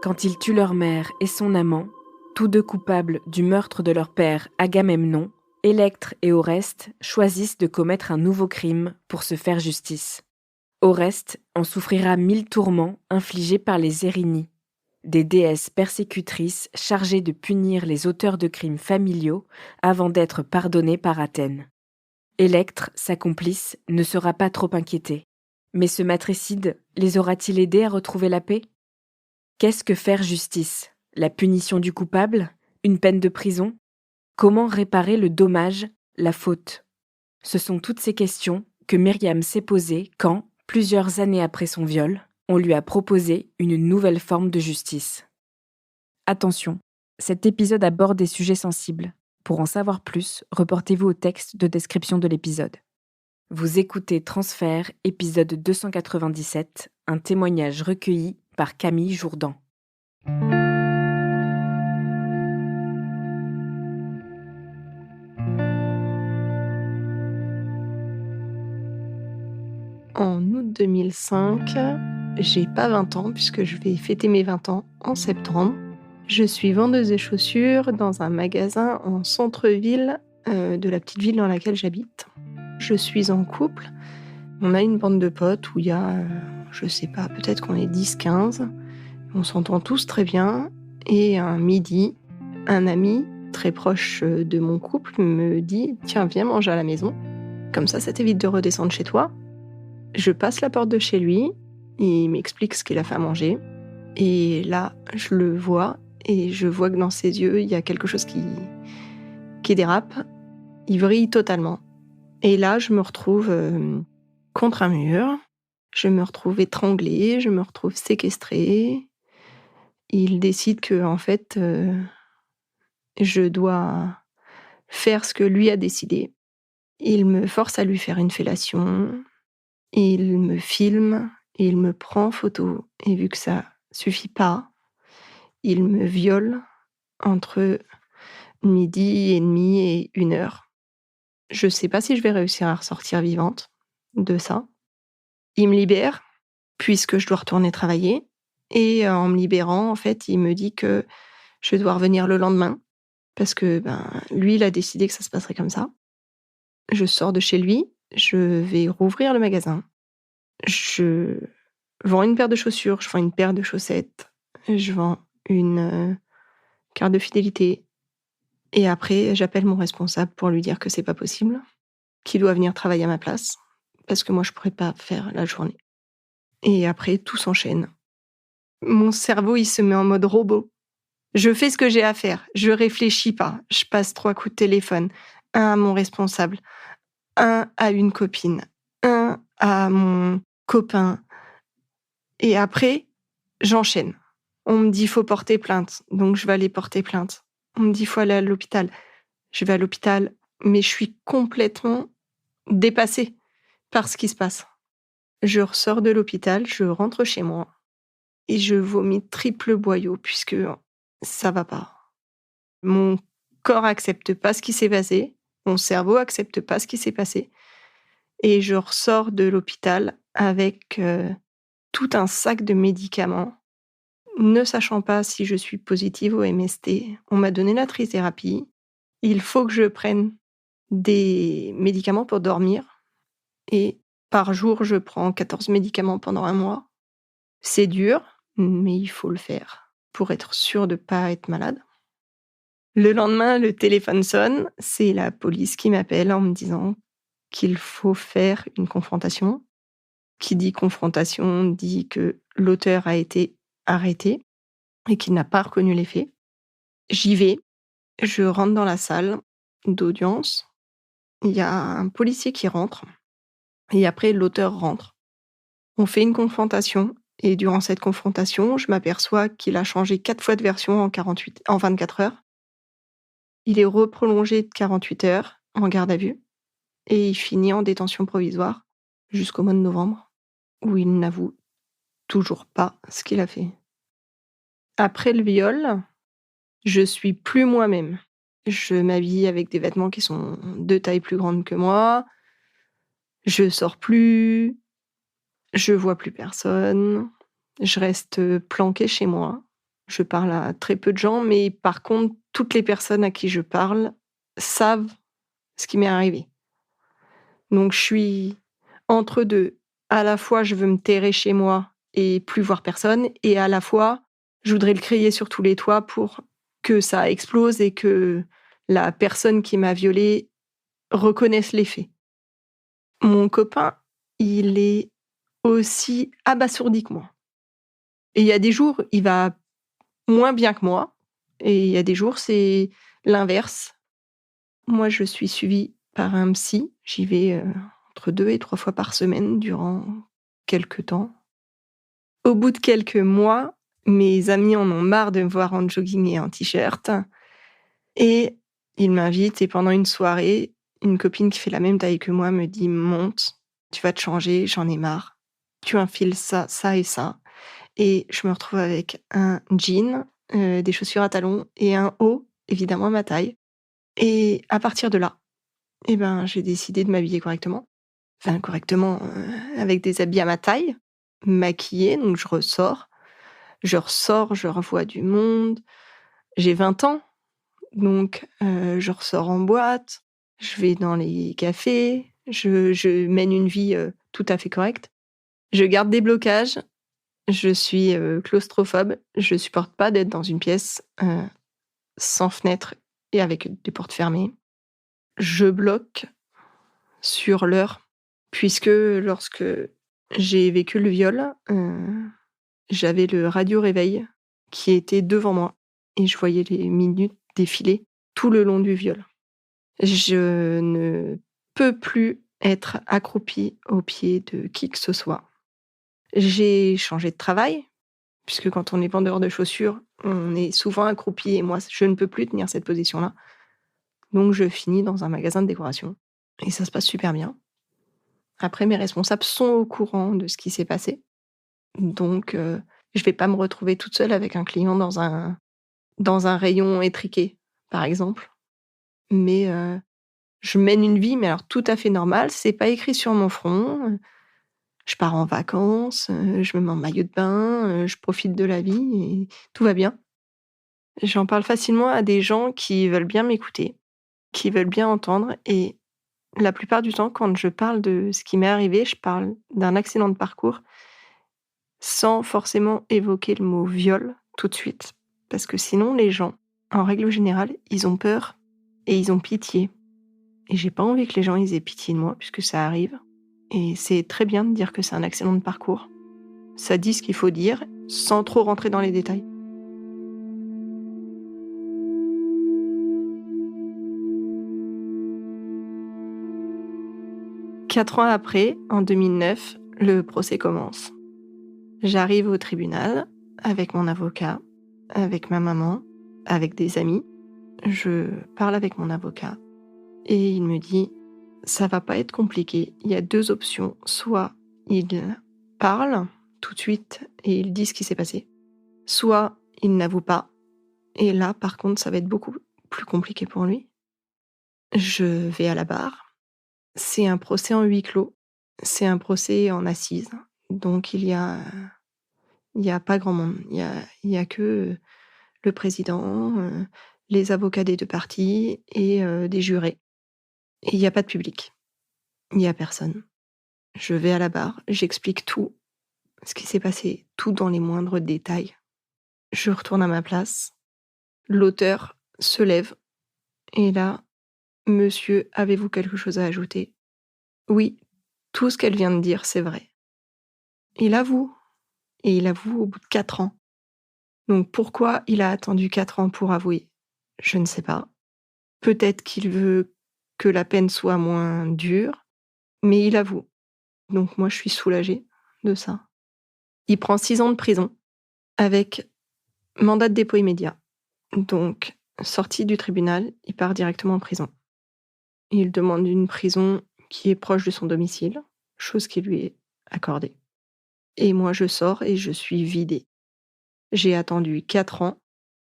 Quand ils tuent leur mère et son amant, tous deux coupables du meurtre de leur père Agamemnon, Électre et Oreste choisissent de commettre un nouveau crime pour se faire justice. Oreste en souffrira 1000 tourments infligés par les Érinies, des déesses persécutrices chargées de punir les auteurs de crimes familiaux avant d'être pardonnés par Athènes. Électre, sa complice, ne sera pas trop inquiété. Mais ce matricide les aura-t-il aidés à retrouver la paix ? Qu'est-ce que faire justice ? La punition du coupable ? Une peine de prison ? Comment réparer le dommage, la faute ? Ce sont toutes ces questions que Myriam s'est posées quand, plusieurs années après son viol, on lui a proposé une nouvelle forme de justice. Attention, cet épisode aborde des sujets sensibles. Pour en savoir plus, reportez-vous au texte de description de l'épisode. Vous écoutez Transfert, épisode 297, un témoignage recueilli par Camille Jourdan. En août 2005, j'ai pas 20 ans puisque je vais fêter mes 20 ans en septembre. Je suis vendeuse de chaussures dans un magasin en centre-ville de la petite ville dans laquelle j'habite. Je suis en couple. On a une bande de potes où il y a, je sais pas, peut-être qu'on est 10-15. On s'entend tous très bien. Et un midi, un ami très proche de mon couple me dit « Tiens, viens manger à la maison. Comme ça t'évite de redescendre chez toi. » Je passe la porte de chez lui, il m'explique ce qu'il a fait à manger. Et là, je le vois, et je vois que dans ses yeux, il y a quelque chose qui dérape. Il vrille totalement. Et là, je me retrouve contre un mur, je me retrouve étranglée, je me retrouve séquestrée. Il décide que, en fait, je dois faire ce que lui a décidé. Il me force à lui faire une fellation. Il me filme, il me prend en photo, et vu que ça suffit pas, il me viole entre 12h30 et 1h. Je sais pas si je vais réussir à ressortir vivante de ça. Il me libère, puisque je dois retourner travailler, et en me libérant, en fait, il me dit que je dois revenir le lendemain, parce que lui, il a décidé que ça se passerait comme ça. Je sors de chez lui, je vais rouvrir le magasin. Je vends une paire de chaussures, je vends une paire de chaussettes, je vends une carte de fidélité. Et après, j'appelle mon responsable pour lui dire que c'est pas possible, qu'il doit venir travailler à ma place, parce que moi, je pourrais pas faire la journée. Et après, tout s'enchaîne. Mon cerveau, il se met en mode robot. Je fais ce que j'ai à faire, je réfléchis pas. Je passe 3 coups de téléphone. Un à mon responsable, un à une copine, un à mon copain. Et après, j'enchaîne. On me dit, faut porter plainte. Donc, je vais aller porter plainte. On me dit, faut aller à l'hôpital. Je vais à l'hôpital, mais je suis complètement dépassée par ce qui se passe. Je ressors de l'hôpital, je rentre chez moi et je vomis triple boyau puisque ça va pas. Mon corps accepte pas ce qui s'est passé. Mon cerveau accepte pas ce qui s'est passé. Et je ressors de l'hôpital avec tout un sac de médicaments. Ne sachant pas si je suis positive au MST, on m'a donné la trithérapie. Il faut que je prenne des médicaments pour dormir. Et par jour, je prends 14 médicaments pendant 1 mois. C'est dur, mais il faut le faire pour être sûr de ne pas être malade. Le lendemain, le téléphone sonne. C'est la police qui m'appelle en me disant qu'il faut faire une confrontation. Qui dit confrontation dit que l'auteur a été arrêté et qu'il n'a pas reconnu les faits. J'y vais, je rentre dans la salle d'audience. Il y a un policier qui rentre et après l'auteur rentre. On fait une confrontation et durant cette confrontation, je m'aperçois qu'il a changé 4 fois de version en 24 heures. Il est reprolongé de 48 heures en garde à vue et il finit en détention provisoire jusqu'au mois de novembre où il n'avoue toujours pas ce qu'il a fait. Après le viol, je suis plus moi-même. Je m'habille avec des vêtements qui sont 2 tailles plus grandes que moi. Je sors plus. Je vois plus personne. Je reste planquée chez moi. Je parle à très peu de gens, mais par contre, toutes les personnes à qui je parle savent ce qui m'est arrivé. Donc je suis entre 2. À la fois, je veux me terrer chez moi et plus voir personne et à la fois, je voudrais le crier sur tous les toits pour que ça explose et que la personne qui m'a violée reconnaisse les faits. Mon copain, il est aussi abasourdi que moi et il y a des jours, il va moins bien que moi et il y a des jours, c'est l'inverse. Moi, je suis suivie par un psy. J'y vais, entre 2 et 3 fois par semaine durant quelque temps. Au bout de quelques mois, mes amis en ont marre de me voir en jogging et en t-shirt et ils m'invitent et pendant une soirée, une copine qui fait la même taille que moi me dit: «Monte, tu vas te changer, j'en ai marre. Tu enfiles ça, ça et ça». Et je me retrouve avec un jean, des chaussures à talons et un haut, évidemment à ma taille. Et à partir de là, eh ben, j'ai décidé de m'habiller correctement. Enfin correctement, avec des habits à ma taille, maquillée, donc je ressors. Je ressors, je revois du monde. J'ai 20 ans, donc je ressors en boîte, je vais dans les cafés, je mène une vie, tout à fait correcte. Je garde des blocages, je suis, claustrophobe, je supporte pas d'être dans une pièce, sans fenêtre et avec des portes fermées. Je bloque sur l'heure, puisque lorsque j'ai vécu le viol, j'avais le radio réveil qui était devant moi et je voyais les minutes défiler tout le long du viol. Je ne peux plus être accroupie aux pieds de qui que ce soit. J'ai changé de travail, puisque quand on est vendeur de chaussures, on est souvent accroupi et moi, je ne peux plus tenir cette position-là. Donc je finis dans un magasin de décoration et ça se passe super bien. Après, mes responsables sont au courant de ce qui s'est passé. Donc, je vais pas me retrouver toute seule avec un client dans un rayon étriqué, par exemple. Mais, je mène une vie, mais alors tout à fait normale. C'est pas écrit sur mon front, je pars en vacances, je me mets en maillot de bain, je profite de la vie et tout va bien. J'en parle facilement à des gens qui veulent bien m'écouter, qui veulent bien entendre et la plupart du temps, quand je parle de ce qui m'est arrivé, je parle d'un accident de parcours sans forcément évoquer le mot viol tout de suite. Parce que sinon, les gens, en règle générale, ils ont peur et ils ont pitié. Et j'ai pas envie que les gens ils aient pitié de moi, puisque ça arrive. Et c'est très bien de dire que c'est un accident de parcours. Ça dit ce qu'il faut dire, sans trop rentrer dans les détails. Quatre ans après, en 2009, le procès commence. J'arrive au tribunal avec mon avocat, avec ma maman, avec des amis. Je parle avec mon avocat et il me dit: «Ça va pas être compliqué, il y a 2 options. Soit il parle tout de suite et il dit ce qui s'est passé, soit il n'avoue pas et là, par contre, ça va être beaucoup plus compliqué pour lui». Je vais à la barre. C'est un procès en huis clos. C'est un procès en assises, donc il y a pas grand monde. Il y a que, le président, les avocats des 2 parties et des jurés et il y a pas de public. Il y a personne. Je vais à la barre, j'explique tout, ce qui s'est passé, tout dans les moindres détails. Je retourne à ma place. L'auteur se lève et là: «Monsieur, avez-vous quelque chose à ajouter?» «Oui, tout ce qu'elle vient de dire, c'est vrai». Il avoue et il avoue au bout de 4 ans. Donc pourquoi il a attendu 4 ans pour avouer? Je ne sais pas. Peut-être qu'il veut que la peine soit moins dure, mais il avoue. Donc moi, je suis soulagée de ça. Il prend 6 ans de prison avec mandat de dépôt immédiat. Donc, sorti du tribunal, il part directement en prison. Il demande une prison qui est proche de son domicile, chose qui lui est accordée. Et moi, je sors et je suis vidée. J'ai attendu 4 ans.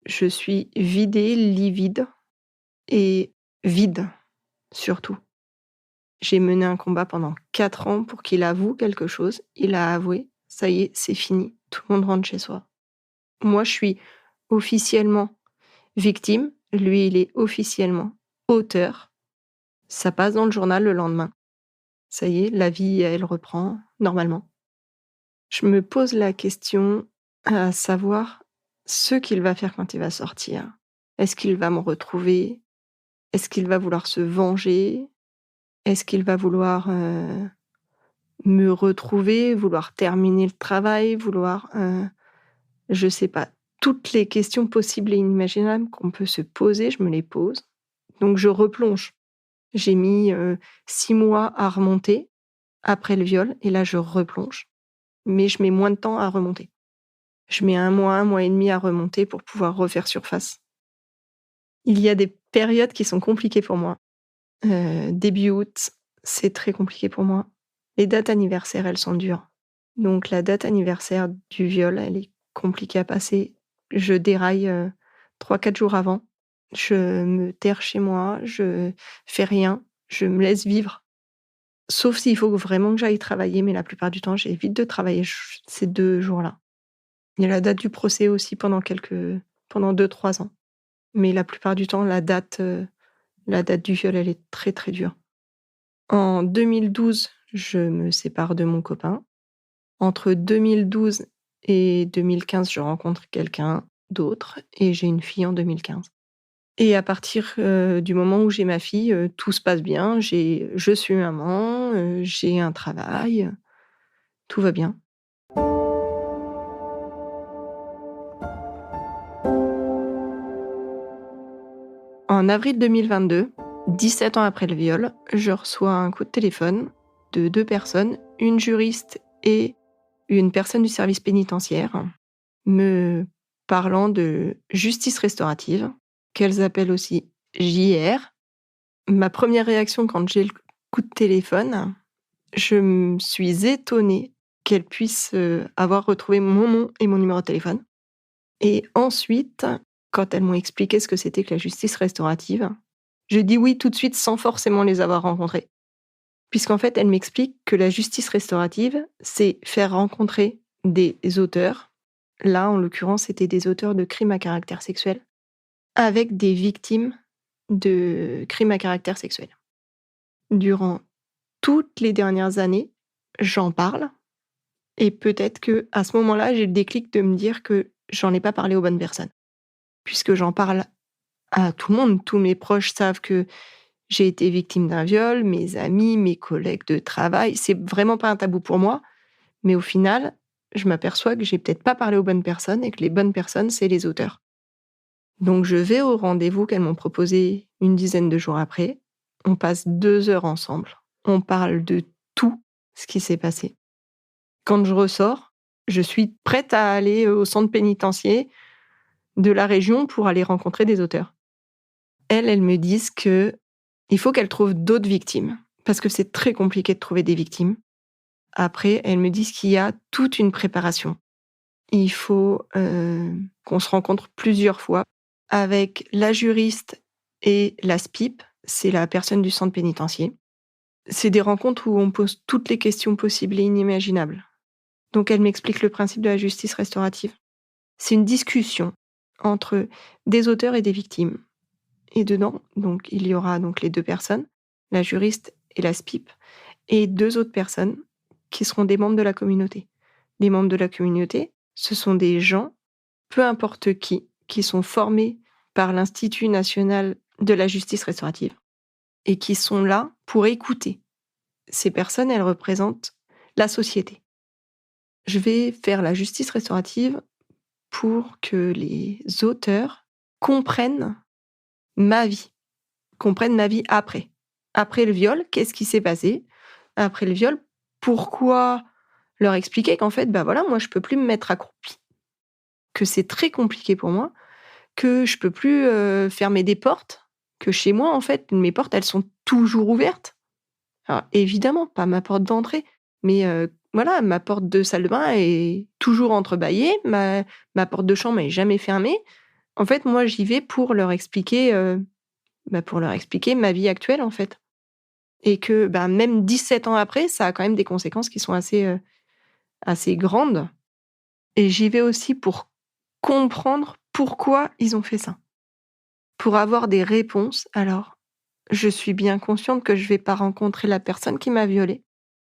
Je suis vidée, livide et vide, surtout. J'ai mené un combat pendant 4 ans pour qu'il avoue quelque chose. Il a avoué. Ça y est, c'est fini. Tout le monde rentre chez soi. Moi, je suis officiellement victime, lui, il est officiellement auteur. Ça passe dans le journal le lendemain. Ça y est, la vie, elle reprend normalement. Je me pose la question à savoir ce qu'il va faire quand il va sortir. Est-ce qu'il va me retrouver? Est-ce qu'il va vouloir se venger? Est-ce qu'il va vouloir, me retrouver, vouloir terminer le travail, vouloir, je sais pas. Toutes les questions possibles et inimaginables qu'on peut se poser, je me les pose. Donc je replonge. J'ai mis, 6 mois à remonter après le viol et là je replonge, mais je mets moins de temps à remonter. Je mets 1 mois et demi à remonter pour pouvoir refaire surface. Il y a des périodes qui sont compliquées pour moi. Début août, c'est très compliqué pour moi. Les dates anniversaires, elles sont dures. Donc la date anniversaire du viol, elle est compliquée à passer. Je déraille, 3-4 jours avant. Je me terre chez moi, je fais rien, je me laisse vivre. Sauf s'il faut vraiment que j'aille travailler, mais la plupart du temps, j'évite de travailler ces 2 jours-là. Il y a la date du procès aussi pendant 2-3 ans. Mais la plupart du temps, la date du viol, elle est très, très dure. En 2012, je me sépare de mon copain. Entre 2012 et 2015, je rencontre quelqu'un d'autre et j'ai une fille en 2015. Et à partir, du moment où j'ai ma fille, tout se passe bien. Je suis maman, j'ai un travail, tout va bien. En avril 2022, 17 ans après le viol, je reçois un coup de téléphone de 2 personnes, une juriste et une personne du service pénitentiaire, me parlant de justice restaurative, qu'elles appellent aussi JR. Ma première réaction quand j'ai le coup de téléphone, je me suis étonnée qu'elles puissent, avoir retrouvé mon nom et mon numéro de téléphone. Et ensuite, quand elles m'ont expliqué ce que c'était que la justice restaurative, j'ai dit oui tout de suite sans forcément les avoir rencontrées. Puisqu'en fait, elles m'expliquent que la justice restaurative, c'est faire rencontrer des auteurs. Là, en l'occurrence, c'était des auteurs de crimes à caractère sexuel avec des victimes de crimes à caractère sexuel. Durant toutes les dernières années, j'en parle et peut-être qu'à ce moment-là, j'ai le déclic de me dire que j'en ai pas parlé aux bonnes personnes. Puisque j'en parle à tout le monde, tous mes proches savent que j'ai été victime d'un viol, mes amis, mes collègues de travail, c'est vraiment pas un tabou pour moi, mais au final, je m'aperçois que j'ai peut-être pas parlé aux bonnes personnes et que les bonnes personnes, c'est les auteurs. Donc je vais au rendez-vous qu'elles m'ont proposé une dizaine de jours après. On passe 2 heures ensemble. On parle de tout ce qui s'est passé. Quand je ressors, je suis prête à aller au centre pénitentiaire de la région pour aller rencontrer des auteurs. Elles me disent qu'il faut qu'elles trouvent d'autres victimes, parce que c'est très compliqué de trouver des victimes. Après, elles me disent qu'il y a toute une préparation. Il faut qu'on se rencontre plusieurs fois avec la juriste et la SPIP, c'est la personne du centre pénitentiaire. C'est des rencontres où on pose toutes les questions possibles et inimaginables. Donc elle m'explique le principe de la justice restaurative. C'est une discussion entre des auteurs et des victimes. Et dedans, donc, il y aura donc les 2 personnes, la juriste et la SPIP, et 2 autres personnes qui seront des membres de la communauté. Les membres de la communauté, ce sont des gens, peu importe qui sont formés par l'Institut national de la justice restaurative et qui sont là pour écouter. Ces personnes, elles représentent la société. Je vais faire la justice restaurative pour que les auteurs comprennent ma vie après. Après le viol, qu'est-ce qui s'est passé? Après le viol, pourquoi leur expliquer qu'en fait, bah voilà, moi je peux plus me mettre accroupie, que c'est très compliqué pour moi, que je peux plus fermer des portes, que chez moi en fait, mes portes elles sont toujours ouvertes. Alors évidemment, pas ma porte d'entrée, mais voilà, ma porte de salle de bain est toujours entrebâillée, ma porte de chambre est jamais fermée. En fait, moi j'y vais pour leur expliquer ma vie actuelle, en fait. Et que, même 17 ans après, ça a quand même des conséquences qui sont assez grandes. Et j'y vais aussi pour comprendre pourquoi ils ont fait ça. Pour avoir des réponses, alors, je suis bien consciente que je vais pas rencontrer la personne qui m'a violée,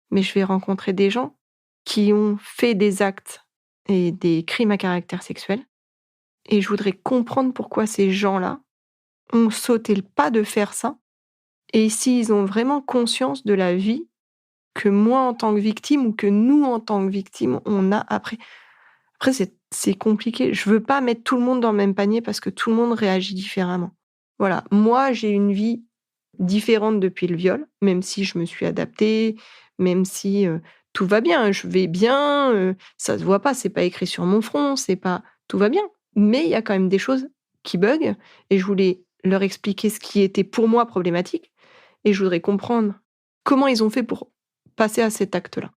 mais je vais rencontrer des gens qui ont fait des actes et des crimes à caractère sexuel et je voudrais comprendre pourquoi ces gens-là ont sauté le pas de faire ça et s'ils ont vraiment conscience de la vie que moi en tant que victime ou que nous en tant que victime, on a après. Après c'est compliqué. Je veux pas mettre tout le monde dans le même panier parce que tout le monde réagit différemment. Voilà, moi j'ai une vie différente depuis le viol, même si je me suis adaptée, même si, tout va bien, je vais bien, ça se voit pas, c'est pas écrit sur mon front, c'est pas tout va bien. Mais il y a quand même des choses qui buggent et je voulais leur expliquer ce qui était pour moi problématique et je voudrais comprendre comment ils ont fait pour passer à cet acte-là.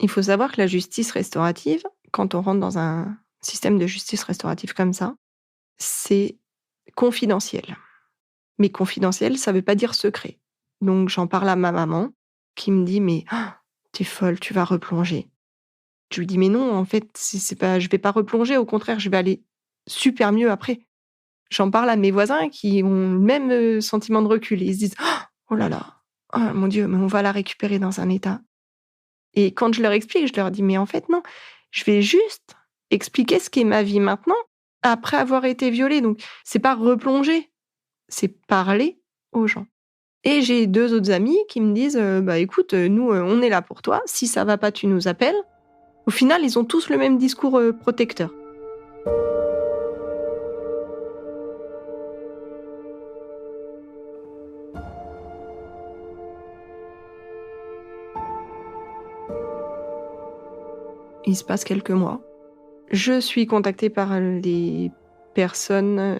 Il faut savoir que la justice restaurative, quand on rentre dans un système de justice restaurative comme ça, c'est confidentiel. Mais confidentiel, ça veut pas dire secret. Donc j'en parle à ma maman qui me dit: «Mais tu es folle, tu vas replonger». Je lui dis: «Mais non, en fait, c'est pas je vais pas replonger, au contraire, je vais aller super mieux après». J'en parle à mes voisins qui ont le même, sentiment de recul et ils se disent: «Oh là là, oh mon Dieu, mais on va la récupérer dans un état». Et quand je leur explique, je leur dis: «Mais en fait non, je vais juste expliquer ce qu'est ma vie maintenant, après avoir été violée». Donc c'est pas replonger, c'est parler aux gens. Et j'ai 2 autres amis qui me disent: «Bah écoute, nous, on est là pour toi, si ça va pas, tu nous appelles». Au final, ils ont tous le même discours, protecteur. Il se passe quelques mois. Je suis contactée par les personnes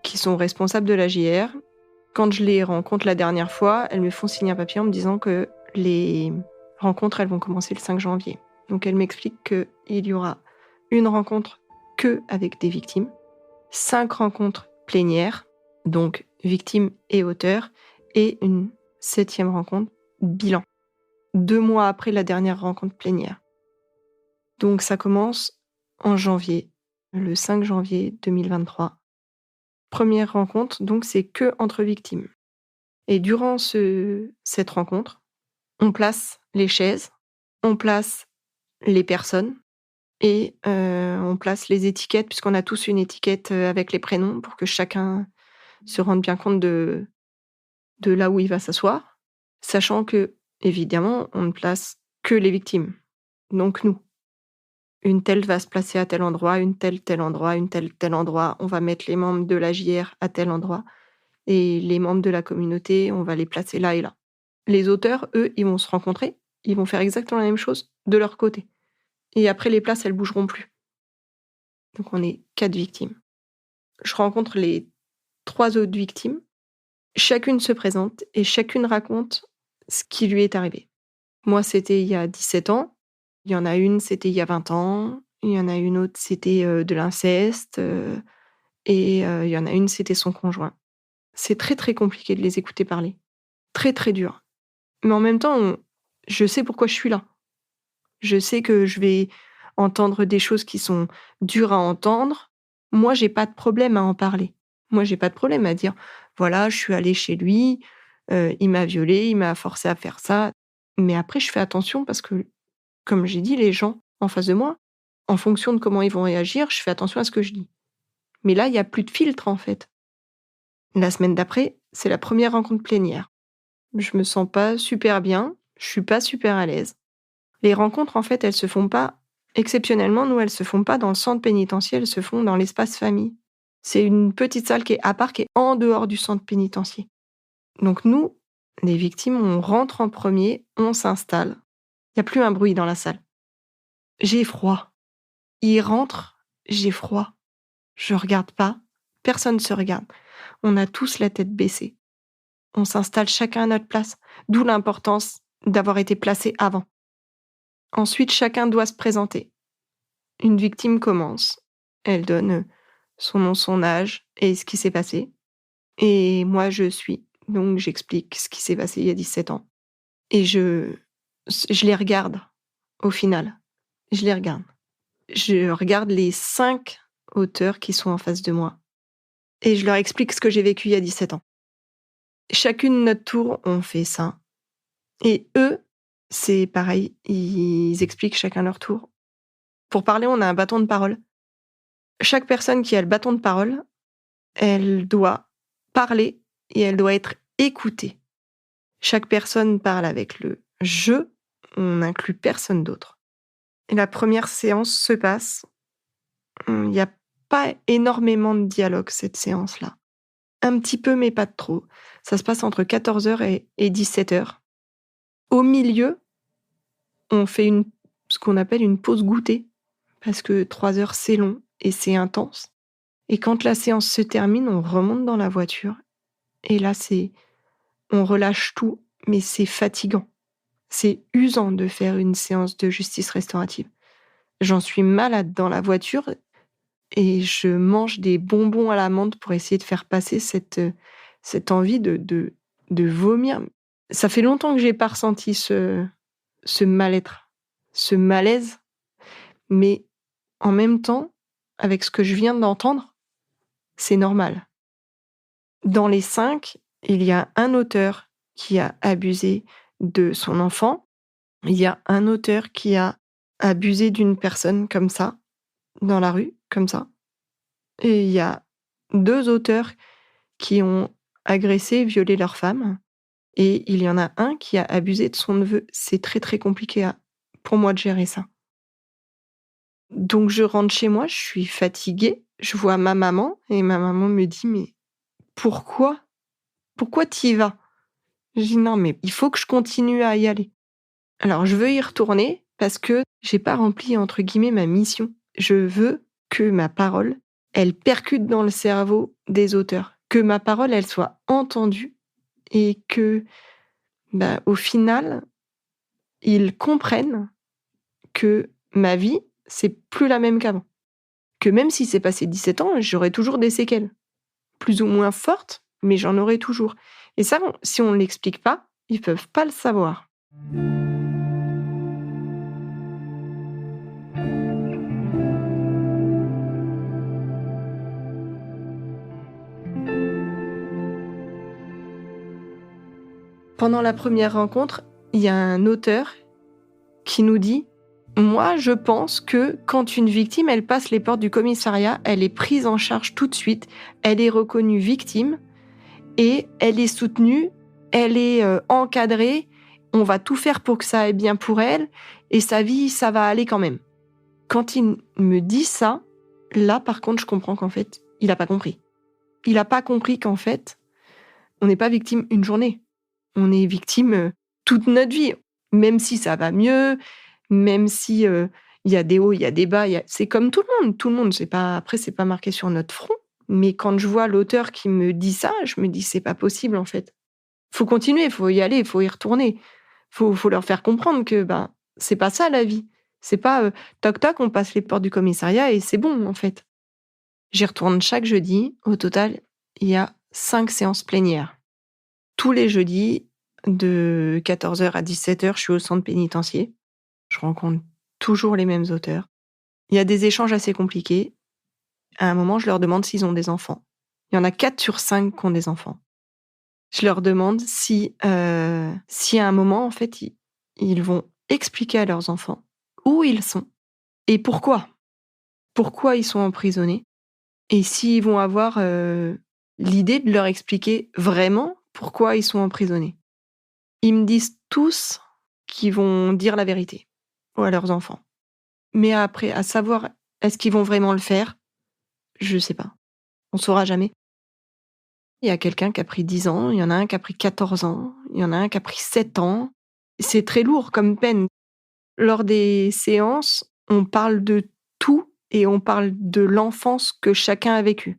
qui sont responsables de la JR. Quand je les rencontre la dernière fois, elles me font signer un papier en me disant que les rencontres, elles vont commencer le 5 janvier. Donc elles m'expliquent qu'il y aura une rencontre que avec des victimes, 5 rencontres plénières, donc victimes et auteurs, et une 7e rencontre bilan, 2 mois après la dernière rencontre plénière. Donc ça commence en janvier, le 5 janvier 2023. Première rencontre, donc c'est que entre victimes. Et durant cette rencontre, on place les chaises, on place les personnes et on place les étiquettes puisqu'on a tous une étiquette, avec les prénoms pour que chacun se rende bien compte de là où il va s'asseoir. Sachant que évidemment, on ne place que les victimes, donc nous. Une telle va se placer à tel endroit, une telle, tel endroit, une telle, tel endroit. On va mettre les membres de la JR à tel endroit et les membres de la communauté, on va les placer là et là. Les auteurs, eux, ils vont se rencontrer, ils vont faire exactement la même chose de leur côté. Et après, les places, elles bougeront plus. Donc on est 4 victimes. Je rencontre les 3 autres victimes. Chacune se présente et chacune raconte ce qui lui est arrivé. Moi, c'était il y a 17 ans. Il y en a une, c'était il y a 20 ans. Il y en a une autre, c'était, de l'inceste, et il y en a une, c'était son conjoint. C'est très, très compliqué de les écouter parler. Très, très dur. Mais en même temps, je sais pourquoi je suis là. Je sais que je vais entendre des choses qui sont dures à entendre. Moi, j'ai pas de problème à en parler. Moi, j'ai pas de problème à dire: «Voilà, je suis allée chez lui, il m'a violée, il m'a forcée à faire ça». Mais après, je fais attention parce que, comme j'ai dit, les gens en face de moi, en fonction de comment ils vont réagir, je fais attention à ce que je dis. Mais là, il y a plus de filtre, en fait. La semaine d'après, c'est la première rencontre plénière. Je me sens pas super bien, je suis pas super à l'aise. Les rencontres, en fait, elles se font pas exceptionnellement, nous, elles se font pas dans le centre pénitentiaire, elles se font dans l'espace famille. C'est une petite salle qui est à part, qui est en dehors du centre pénitentiaire. Donc nous, les victimes, on rentre en premier, on s'installe. Il y a plus un bruit dans la salle. J'ai froid. Ils rentrent, j'ai froid. Je regarde pas, personne se regarde. On a tous la tête baissée. On s'installe chacun à notre place, d'où l'importance d'avoir été placé avant. Ensuite, chacun doit se présenter. Une victime commence. Elle donne son nom, son âge et ce qui s'est passé. Et moi, je suis. Donc, j'explique ce qui s'est passé il y a 17 ans. Et je les regarde, au final. Je les regarde. Je regarde les 5 auteurs qui sont en face de moi. Et je leur explique ce que j'ai vécu il y a 17 ans. Chacune notre tour, on fait ça. Et eux, c'est pareil, ils expliquent chacun leur tour. Pour parler, on a un bâton de parole. Chaque personne qui a le bâton de parole, elle doit parler et elle doit être écoutée. Chaque personne parle avec le « je », on n'inclut personne d'autre. Et la première séance se passe, il n'y a pas énormément de dialogue cette séance-là. Un petit peu, mais pas trop. Ça se passe entre 14h et 17h. Au milieu, on fait ce qu'on appelle une pause goûter, parce que 3 heures, c'est long et c'est intense. Et quand la séance se termine, on remonte dans la voiture. Et là, on relâche tout, mais c'est fatigant. C'est usant de faire une séance de justice restaurative. J'en suis malade dans la voiture et je mange des bonbons à la menthe pour essayer de faire passer cette envie de vomir. Ça fait longtemps que j'ai pas ressenti ce mal-être, ce malaise, mais en même temps, avec ce que je viens d'entendre, c'est normal. Dans les 5, il y a un auteur qui a abusé de son enfant. Il y a un auteur qui a abusé d'une personne comme ça, dans la rue, comme ça. Et il y a 2 auteurs qui ont agressé, violé leur femme. Et il y en a un qui a abusé de son neveu. C'est très, très compliqué pour moi de gérer ça. Donc je rentre chez moi, je suis fatiguée. Je vois ma maman et ma maman me dit « Mais pourquoi ? Pourquoi t'y vas ?» Je dis « Non, mais il faut que je continue à y aller. » Alors je veux y retourner parce que j'ai pas rempli entre guillemets ma mission. Je veux que ma parole, elle percute dans le cerveau des auteurs, que ma parole, elle soit entendue et que, au final, ils comprennent que ma vie, c'est plus la même qu'avant. Que même si c'est passé 17 ans, j'aurai toujours des séquelles, plus ou moins fortes, mais j'en aurai toujours. Et ça, si on ne l'explique pas, ils peuvent pas le savoir. Pendant la première rencontre, il y a un auteur qui nous dit « Moi, je pense que quand une victime, elle passe les portes du commissariat, elle est prise en charge tout de suite, elle est reconnue victime et elle est soutenue, elle est encadrée, on va tout faire pour que ça aille bien pour elle et sa vie, ça va aller quand même. » Quand il me dit ça, là, par contre, je comprends qu'en fait, il n'a pas compris. Il n'a pas compris qu'en fait, on n'est pas victime une journée. On est victime toute notre vie, même si ça va mieux, même si il y a des hauts, il y a des bas. C'est comme tout le monde. Après, c'est pas marqué sur notre front. Mais quand je vois l'auteur qui me dit ça, je me dis c'est pas possible en fait. Faut continuer, faut y aller, faut y retourner. Faut leur faire comprendre que c'est pas ça la vie. C'est pas toc toc, on passe les portes du commissariat et c'est bon en fait. J'y retourne chaque jeudi. Au total, il y a 5 séances plénières. Tous les jeudis, de 14h à 17h, je suis au centre pénitentiaire. Je rencontre toujours les mêmes auteurs. Il y a des échanges assez compliqués. À un moment, je leur demande s'ils ont des enfants. Il y en a 4 sur 5 qui ont des enfants. Je leur demande si à un moment, en fait, ils vont expliquer à leurs enfants où ils sont et pourquoi. Pourquoi ils sont emprisonnés. Et s'ils vont avoir l'idée de leur expliquer vraiment pourquoi ils sont emprisonnés. Ils me disent tous qu'ils vont dire la vérité à leurs enfants. Mais après, à savoir, est-ce qu'ils vont vraiment le faire ? Je sais pas. On saura jamais. Il y a quelqu'un qui a pris 10 ans, il y en a un qui a pris 14 ans, il y en a un qui a pris 7 ans. C'est très lourd comme peine. Lors des séances, on parle de tout et on parle de l'enfance que chacun a vécue.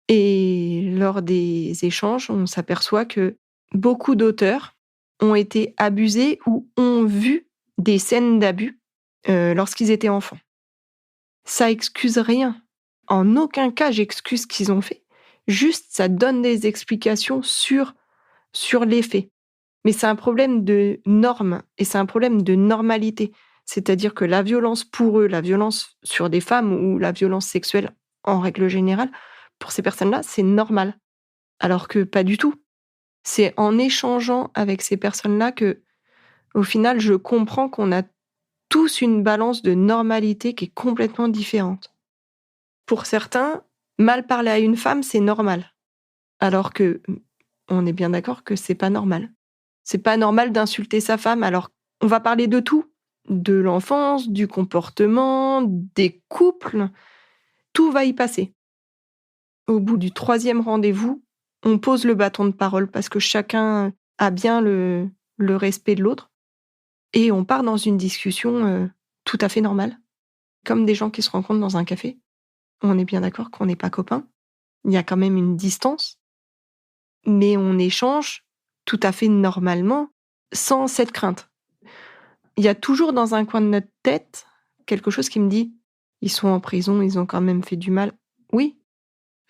Et lors des échanges, on s'aperçoit que beaucoup d'auteurs ont été abusés ou ont vu des scènes d'abus lorsqu'ils étaient enfants. Ça excuse rien. En aucun cas, j'excuse ce qu'ils ont fait. Juste, ça donne des explications sur les faits. Mais c'est un problème de normes et c'est un problème de normalité. C'est-à-dire que la violence pour eux, la violence sur des femmes ou la violence sexuelle en règle générale, pour ces personnes-là, c'est normal. Alors que pas du tout. C'est en échangeant avec ces personnes-là que, au final, je comprends qu'on a tous une balance de normalité qui est complètement différente. Pour certains, mal parler à une femme, c'est normal. Alors que, on est bien d'accord que c'est pas normal. C'est pas normal d'insulter sa femme. Alors, on va parler de tout. De l'enfance, du comportement, des couples. Tout va y passer. Au bout du 3e rendez-vous, on pose le bâton de parole parce que chacun a bien le respect de l'autre et on part dans une discussion, tout à fait normale, comme des gens qui se rencontrent dans un café. On est bien d'accord qu'on n'est pas copains. Il y a quand même une distance, mais on échange tout à fait normalement, sans cette crainte. Il y a toujours dans un coin de notre tête quelque chose qui me dit: «Ils sont en prison, ils ont quand même fait du mal». Oui,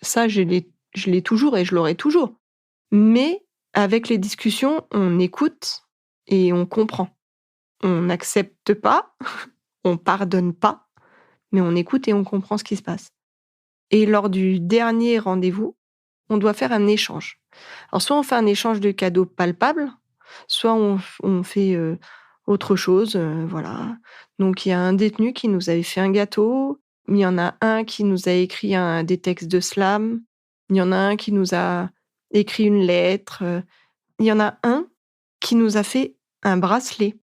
ça je l'ai toujours et je l'aurai toujours. Mais avec les discussions, on écoute et on comprend. On n'accepte pas, on pardonne pas, mais on écoute et on comprend ce qui se passe. Et lors du dernier rendez-vous, on doit faire un échange. Alors soit on fait un échange de cadeaux palpables, soit on fait, autre chose, voilà. Donc il y a un détenu qui nous avait fait un gâteau, il y en a un qui nous a écrit des textes de slam, il y en a un qui nous a écrit une lettre, il y en a un qui nous a fait un bracelet.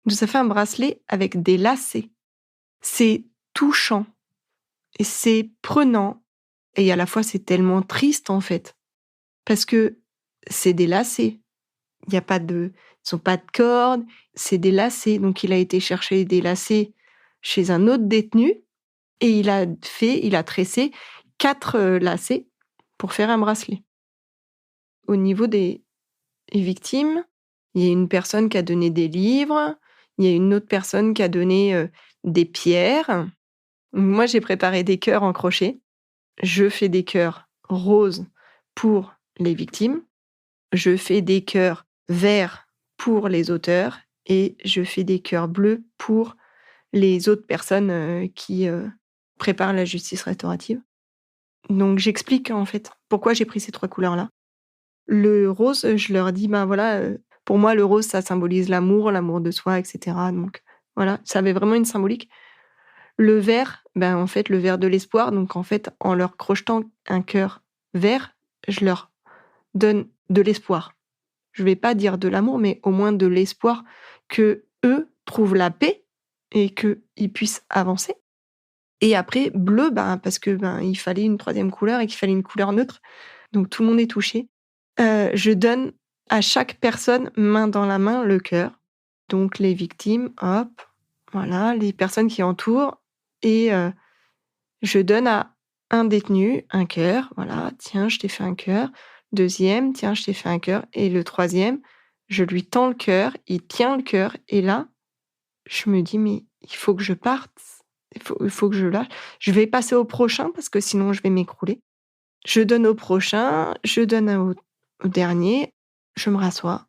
Il nous a fait un bracelet avec des lacets. C'est touchant et c'est prenant et à la fois c'est tellement triste en fait, parce que c'est des lacets. Il y a pas de Ils ont pas de cordes, c'est des lacets. Donc il a été chercher des lacets chez un autre détenu et il a tressé 4 lacets pour faire un bracelet. Au niveau des victimes, il y a une personne qui a donné des livres, il y a une autre personne qui a donné, des pierres. Moi, j'ai préparé des cœurs en crochet. Je fais des cœurs roses pour les victimes. Je fais des cœurs verts pour les auteurs et je fais des cœurs bleus pour les autres personnes, qui, préparent la justice restaurative. Donc j'explique, en fait, pourquoi j'ai pris ces 3 couleurs-là. Le rose, je leur dis: «Ben, voilà, pour moi, le rose, ça symbolise l'amour de soi et cetera», donc voilà, ça avait vraiment une symbolique. Le vert, ben, en fait, le vert de l'espoir, donc en fait, en leur crochetant un cœur vert, je leur donne de l'espoir. Je vais pas dire de l'amour, mais au moins de l'espoir que eux trouvent la paix et qu'ils puissent avancer. Et après, bleu, ben, parce que, ben, il fallait une 3e couleur et qu'il fallait une couleur neutre, donc tout le monde est touché. Je donne à chaque personne, main dans la main, le cœur. Donc les victimes, hop, voilà, les personnes qui entourent et je donne à un détenu un cœur, voilà: «Tiens, je t'ai fait un cœur». 2e: «Tiens, je t'ai fait un cœur» et le 3e, je lui tends le cœur, il tient le cœur et là, je me dis: «Mais il faut que je parte, il faut que je lâche. Je vais passer au prochain parce que sinon je vais m'écrouler». Je donne au prochain, je donne au dernier, je me rassois.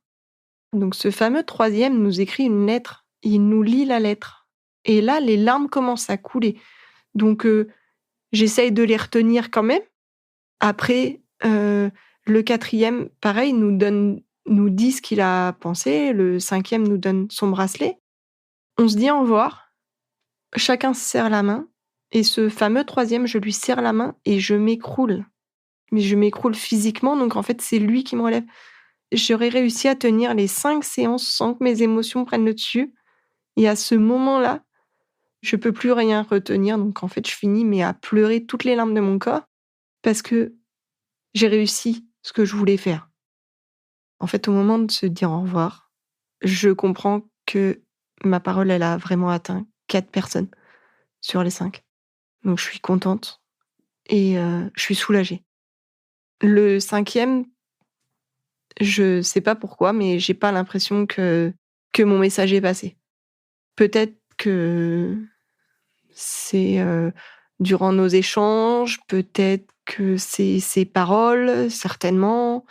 Donc ce fameux 3e nous écrit une lettre, il nous lit la lettre et là, les larmes commencent à couler. Donc j'essaye de les retenir quand même. Après, le 4e, pareil, nous dit ce qu'il a pensé. Le 5e nous donne son bracelet. On se dit au revoir, chacun se serre la main et ce fameux 3e, je lui serre la main et je m'écroule. Mais je m'écroule physiquement, donc en fait, c'est lui qui me relève. J'aurais réussi à tenir les 5 séances sans que mes émotions prennent le dessus et à ce moment-là, je peux plus rien retenir, donc en fait, je finis mais à pleurer toutes les larmes de mon corps parce que j'ai réussi ce que je voulais faire. En fait, au moment de se dire au revoir, je comprends que ma parole, elle a vraiment atteint 4 personnes sur les 5. Donc je suis contente et je suis soulagée. Le 5e, je sais pas pourquoi, mais j'ai pas l'impression que mon message est passé. Peut-être que c'est, durant nos échanges, peut-être que c'est ses paroles, certainement.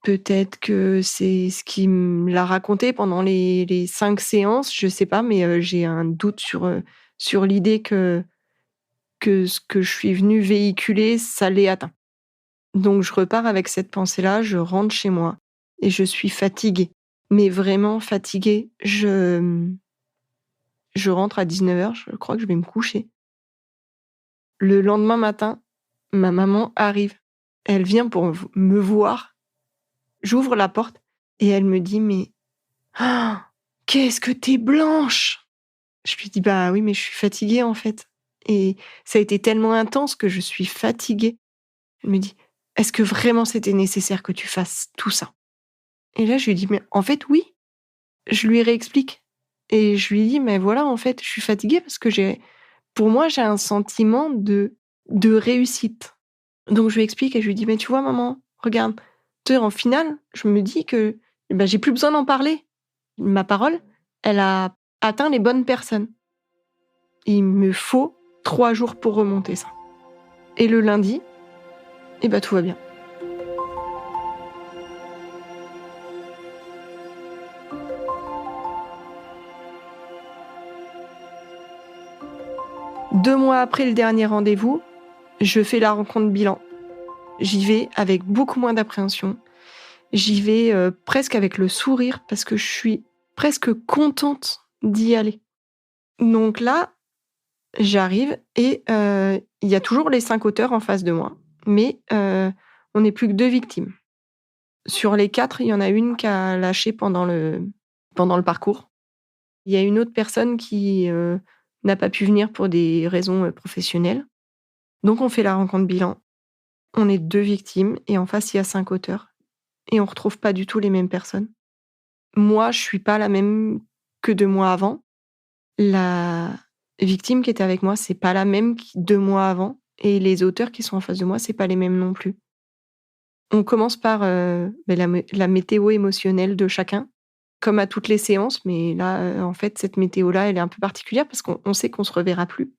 Peut-être que c'est ce qu'il me l'a raconté pendant les 5 séances, je sais pas, mais j'ai un doute sur l'idée que que ce que je suis venue véhiculer, ça l'ait atteint. Donc je repars avec cette pensée-là, je rentre chez moi et je suis fatiguée, mais vraiment fatiguée. Je rentre à 19h, je crois que je vais me coucher. Le lendemain matin, ma maman arrive. Elle vient pour me voir. J'ouvre la porte et elle me dit: «Mais ah, qu'est-ce que t'es blanche!» Je lui dis: «Bah oui, mais je suis fatiguée en fait et ça a été tellement intense que je suis fatiguée». Elle me dit: «Est-ce que vraiment c'était nécessaire que tu fasses tout ça?» Et là, je lui dis: «Mais en fait, oui». Je lui réexplique et je lui dis: «Mais voilà, en fait, je suis fatiguée parce que pour moi, j'ai un sentiment de réussite». Donc je lui explique et je lui dis: «Mais tu vois maman, regarde, tu sais, en finale, je me dis que, bah, j'ai plus besoin d'en parler. Ma parole, elle a atteint les bonnes personnes. Il me faut 3 jours pour remonter ça». Et le lundi, et bah, tout va bien. Deux mois après le dernier rendez-vous, je fais la rencontre bilan. J'y vais avec beaucoup moins d'appréhension. J'y vais, presque avec le sourire parce que je suis presque contente d'y aller. Donc là, j'arrive et il y a toujours les 5 auteurs en face de moi, mais on n'est plus que 2 victimes. Sur les 4, il y en a une qui a lâché pendant le parcours. Il y a une autre personne qui, n'a pas pu venir pour des raisons, professionnelles. Donc on fait la rencontre bilan. On est 2 victimes et en face, il y a 5 auteurs et on retrouve pas du tout les mêmes personnes. Moi, je suis pas la même que 2 mois avant. La victime qui était avec moi, c'est pas la même qui 2 mois avant et les auteurs qui sont en face de moi, c'est pas les mêmes non plus. On commence par, la météo émotionnelle de chacun, comme à toutes les séances, mais là, en fait, cette météo-là, elle est un peu particulière parce qu'on sait qu'on se reverra plus.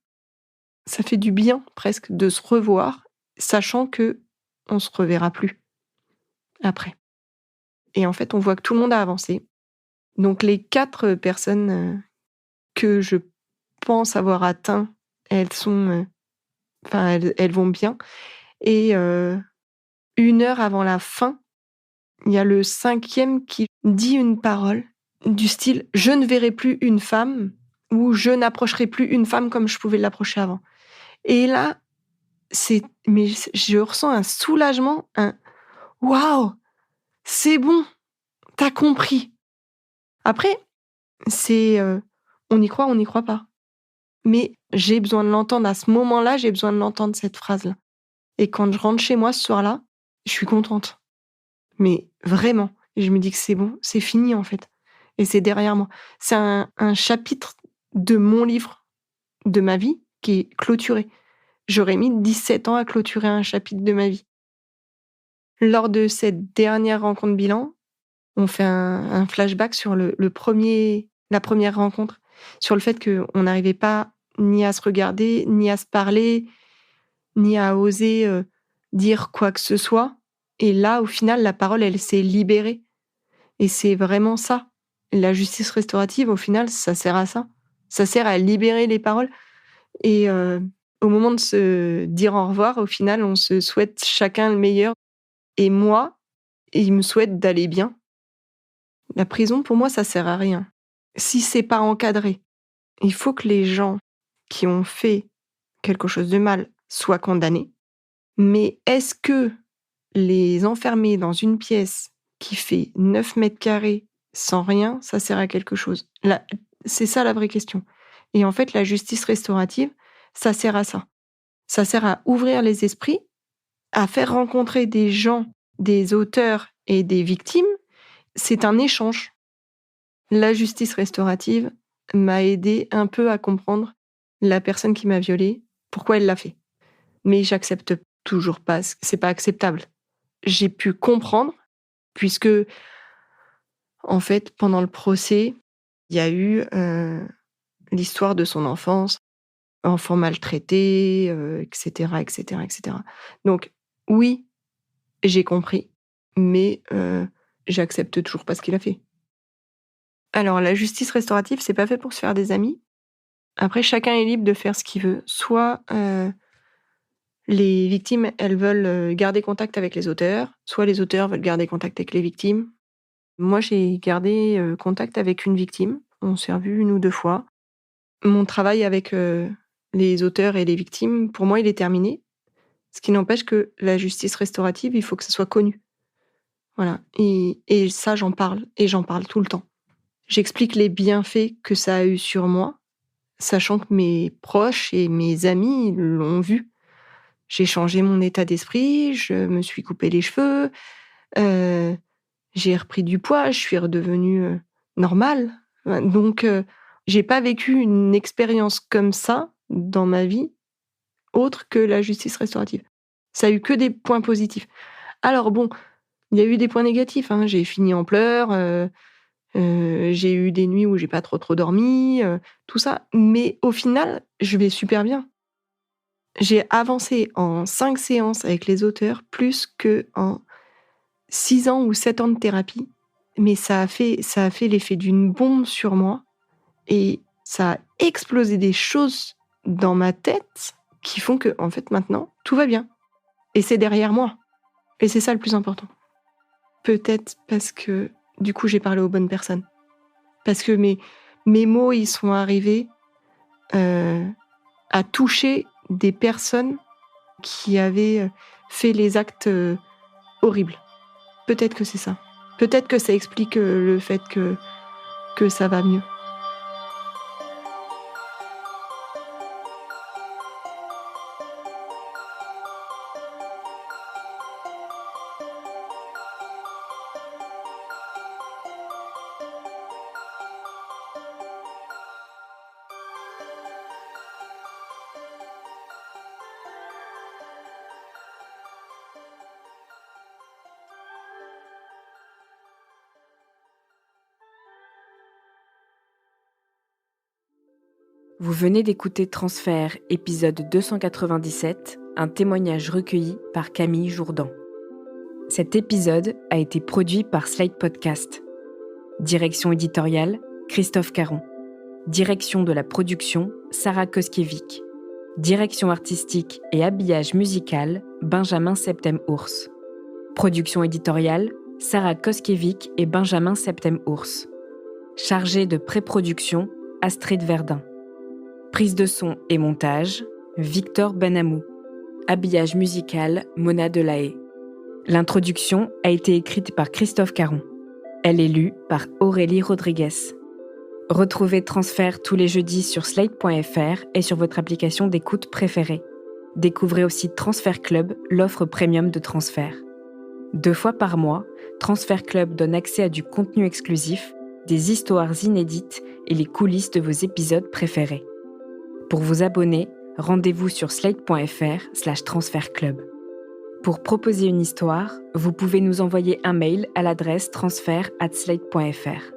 Ça fait du bien presque de se revoir, sachant qu'on se reverra plus après. Et en fait, on voit que tout le monde a avancé. Donc les 4 personnes, que je pense avoir atteint, elles sont, enfin elles vont bien et 1 heure avant la fin, il y a le 5e qui dit une parole du style: «Je ne verrai plus une femme» ou «Je n'approcherai plus une femme comme je pouvais l'approcher avant». Et là, mais je ressens un soulagement, un: «Waouh! C'est bon, tu as compris». Après, c'est, on y croit, on n'y croit pas. Mais j'ai besoin de l'entendre à ce moment-là, j'ai besoin de l'entendre cette phrase-là. Et quand je rentre chez moi ce soir-là, je suis contente. Mais vraiment. Et je me dis que c'est bon, c'est fini en fait. Et c'est derrière moi. C'est un chapitre de mon livre, de ma vie, qui est clôturé. J'aurais mis 17 ans à clôturer un chapitre de ma vie. Lors de cette dernière rencontre bilan, on fait un flashback sur la première rencontre, sur le fait qu'on n'arrivait pas ni à se regarder, ni à se parler, ni à oser, dire quoi que ce soit. Et là, au final, la parole, elle s'est libérée et c'est vraiment ça. La justice restaurative, au final, ça sert à ça. Ça sert à libérer les paroles et au moment de se dire au revoir, au final, on se souhaite chacun le meilleur et moi, il me souhaite d'aller bien. La prison, pour moi, ça sert à rien. Si c'est pas encadré, il faut que les gens qui ont fait quelque chose de mal soient condamnés. Mais est-ce que les enfermer dans une pièce qui fait 9 mètres carrés sans rien, ça sert à quelque chose? Là, c'est ça la vraie question. Et en fait, la justice restaurative, ça sert à ça. Ça sert à ouvrir les esprits, à faire rencontrer des gens, des auteurs et des victimes. C'est un échange. La justice restaurative m'a aidée un peu à comprendre la personne qui m'a violée, pourquoi elle l'a fait. Mais j'accepte toujours pas, c'est pas acceptable. J'ai pu comprendre puisque, en fait, pendant le procès, il y a eu, l'histoire de son enfance, enfant maltraité, et cetera, et cetera, et cetera. Donc oui, j'ai compris, mais j'accepte toujours pas ce qu'il a fait. Alors la justice restaurative, c'est pas fait pour se faire des amis, Après, chacun est libre de faire ce qu'il veut. Soit les victimes, elles veulent garder contact avec les auteurs, soit les auteurs veulent garder contact avec les victimes. Moi, j'ai gardé contact avec une victime. On s'est revus 1 ou 2 fois. Mon travail avec les auteurs et les victimes, pour moi, il est terminé. Ce qui n'empêche que la justice restaurative, il faut que ça soit connu. Voilà. Et ça, j'en parle. Et j'en parle tout le temps. J'explique les bienfaits que ça a eu sur moi, sachant que mes proches et mes amis l'ont vu. J'ai changé mon état d'esprit, je me suis coupé les cheveux, j'ai repris du poids, je suis redevenue normale. Donc, j'ai pas vécu une expérience comme ça dans ma vie, autre que la justice restaurative. Ça a eu que des points positifs. Alors bon, il y a eu des points négatifs, hein. J'ai fini en pleurs, j'ai eu des nuits où j'ai pas trop dormi, tout ça. Mais au final, je vais super bien. J'ai avancé en 5 séances avec les auteurs plus qu'en 6 ans ou 7 ans de thérapie. Mais ça a fait l'effet d'une bombe sur moi et ça a explosé des choses dans ma tête qui font que, en fait, maintenant, tout va bien. Et c'est derrière moi. Et c'est ça le plus important. Peut-être parce que, du coup, j'ai parlé aux bonnes personnes. Parce que mes mots, ils sont arrivés à toucher des personnes qui avaient fait les actes horribles. Peut-être que c'est ça. Peut-être que ça explique le fait que ça va mieux. Vous venez d'écouter Transfert, épisode 297, un témoignage recueilli par Camille Jourdan. Cet épisode a été produit par Slide Podcast. Direction éditoriale, Christophe Caron. Direction de la production, Sarah Koskiewicz. Direction artistique et habillage musical, Benjamin Septem-Ours. Production éditoriale, Sarah Koskiewicz et Benjamin Septem-Ours. Chargé de pré-production, Astrid Verdun. Prise de son et montage, Victor Benamou. Habillage musical, Mona Delahaye. L'introduction a été écrite par Christophe Caron. Elle est lue par Aurélie Rodriguez. Retrouvez Transfert tous les jeudis sur slate.fr et sur votre application d'écoute préférée. Découvrez aussi Transfert Club, l'offre premium de Transfert. 2 fois par mois, Transfert Club donne accès à du contenu exclusif, des histoires inédites et les coulisses de vos épisodes préférés. Pour vous abonner, rendez-vous sur slate.fr/transfertclub. Pour proposer une histoire, vous pouvez nous envoyer un mail à l'adresse transfert@slate.fr.